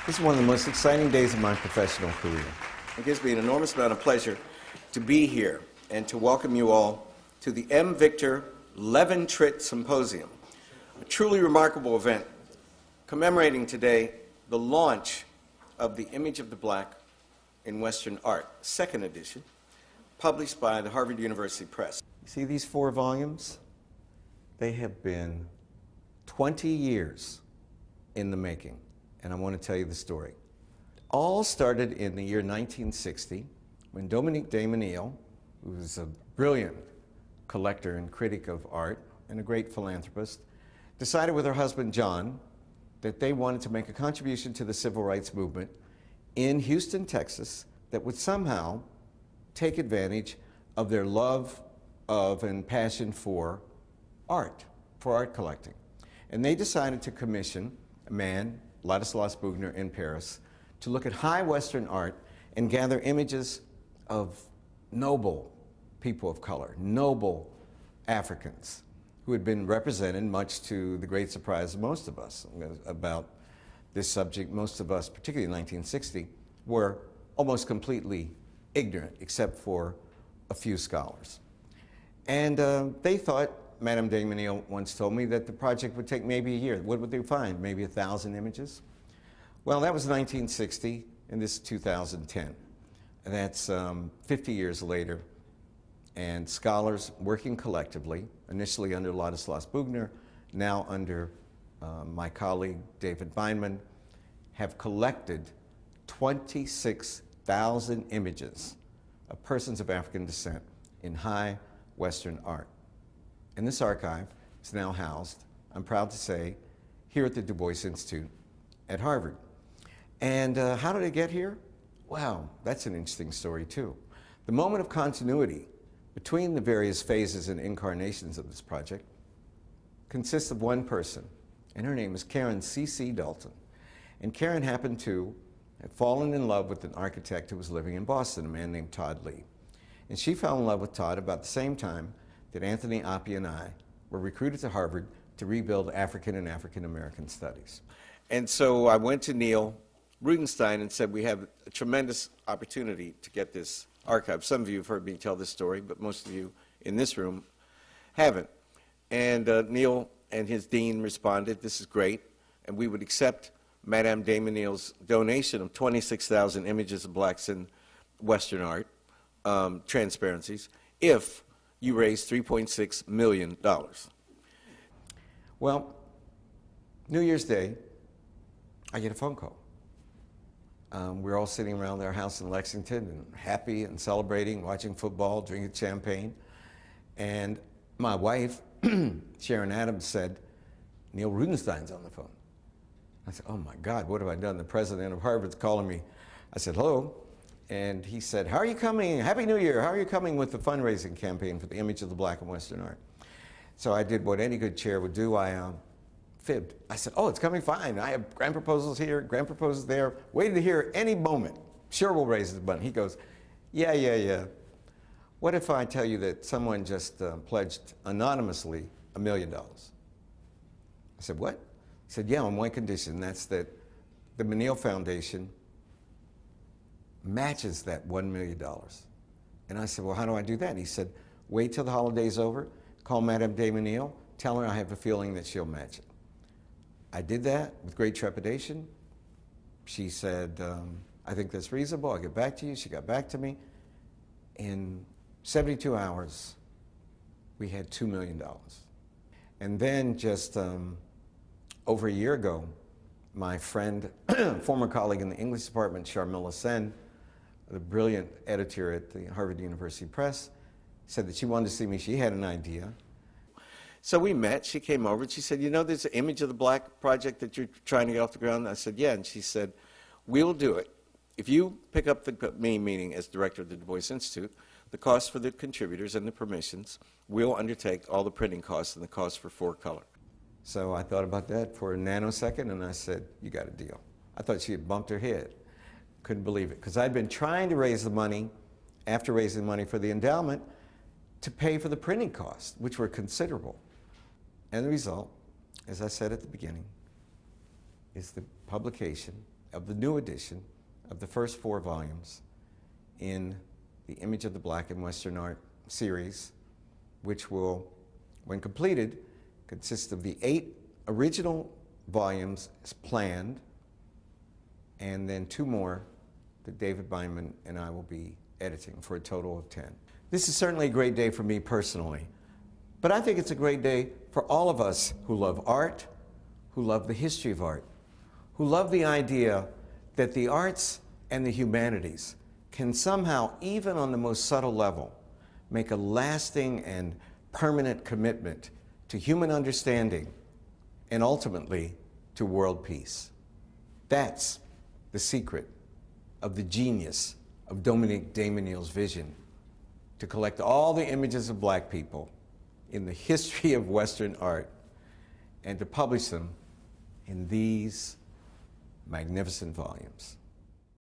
This is one of the most exciting days of my professional career. It gives me an enormous amount of pleasure to be here and to welcome you all to the M. Victor Leventritt Symposium, a truly remarkable event commemorating today the launch of The Image of the Black in Western Art, second edition, published by the Harvard University Press. You see these 4 volumes? They have been 20 years in the making. And I want to tell you the story. It all started in the year 1960 when Dominique de Menil, who was a brilliant collector and critic of art and a great philanthropist, decided with her husband John that they wanted to make a contribution to the civil rights movement in Houston, Texas, that would somehow take advantage of their love of and passion for art collecting. And they decided to commission a man, Ladislas Bugner, in Paris, to look at high Western art and gather images of noble people of color, noble Africans, who had been represented, much to the great surprise of most of us about this subject. Most of us, particularly in 1960, were almost completely ignorant, except for a few scholars. And they thought, Madame de Menil once told me, that the project would take maybe a year. What would they find? Maybe 1,000 images? Well, that was 1960, and this is 2010. And that's 50 years later, and scholars working collectively, initially under Ladislas Bugner, now under my colleague David Beinman, have collected 26,000 images of persons of African descent in high Western art. And this archive is now housed, I'm proud to say, here at the Du Bois Institute at Harvard. And how did it get here? Wow, that's an interesting story too. The moment of continuity between the various phases and incarnations of this project consists of one person, and her name is Karen C.C. Dalton. And Karen happened to have fallen in love with an architect who was living in Boston, a man named Todd Lee. And she fell in love with Todd about the same time that Anthony Appiah and I were recruited to Harvard to rebuild African and African American studies. And so I went to Neil Rudenstine and said, we have a tremendous opportunity to get this archive. Some of you have heard me tell this story, but most of you in this room haven't. And Neil and his dean responded, this is great, and we would accept Madame de Menil's donation of 26,000 images of blacks in Western art, transparencies, if you raise $3.6 million. Well, New Year's Day, I get a phone call. We're all sitting around our house in Lexington and happy and celebrating, watching football, drinking champagne. And my wife, Sharon Adams, said, Neil Rudenstine's on the phone. I said, oh my God, what have I done? The president of Harvard's calling me. I said, hello. And he said, how are you coming? Happy New Year. How are you coming with the fundraising campaign for the Image of the Black in Western Art? So I did what any good chair would do. I fibbed. I said, oh, it's coming fine. I have grant proposals here, grant proposals there. Waiting to hear any moment. Sure, we'll raise the money. He goes, yeah. What if I tell you that someone just pledged anonymously $1 million? I said, what? He said, yeah, on one condition. That's that the Menil Foundation matches that $1 million. And I said, well, how do I do that? And he said, wait till the holiday's over, call Madame de Menil, tell her I have a feeling that she'll match it. I did that with great trepidation. She said, I think that's reasonable, I'll get back to you. She got back to me. In 72 hours, we had $2 million. And then just over a year ago, my friend, former colleague in the English department, Sharmila Sen, the brilliant editor at the Harvard University Press, said that she wanted to see me. She had an idea. So we met. She came over and she said, you know, there's an Image of the Black project that you're trying to get off the ground? I said, yeah. And she said, we'll do it. If you pick up the me meeting as director of the Du Bois Institute, the cost for the contributors and the permissions, we'll undertake all the printing costs and the cost for 4-color. So I thought about that for a nanosecond and I said, you got a deal. I thought she had bumped her head. Couldn't believe it, because I'd been trying to raise the money, after raising money for the endowment, to pay for the printing costs, which were considerable. And the result, as I said at the beginning, is the publication of the new edition of the first 4 volumes in the Image of the Black in Western Art series, which will, when completed, consist of the 8 original volumes as planned, and then 2 more that David Beinman and I will be editing, for a total of 10. This is certainly a great day for me personally, but I think it's a great day for all of us who love art, who love the history of art, who love the idea that the arts and the humanities can somehow, even on the most subtle level, make a lasting and permanent commitment to human understanding and ultimately to world peace. That's the secret of the genius of Dominique Damonier's vision to collect all the images of black people in the history of Western art and to publish them in these magnificent volumes.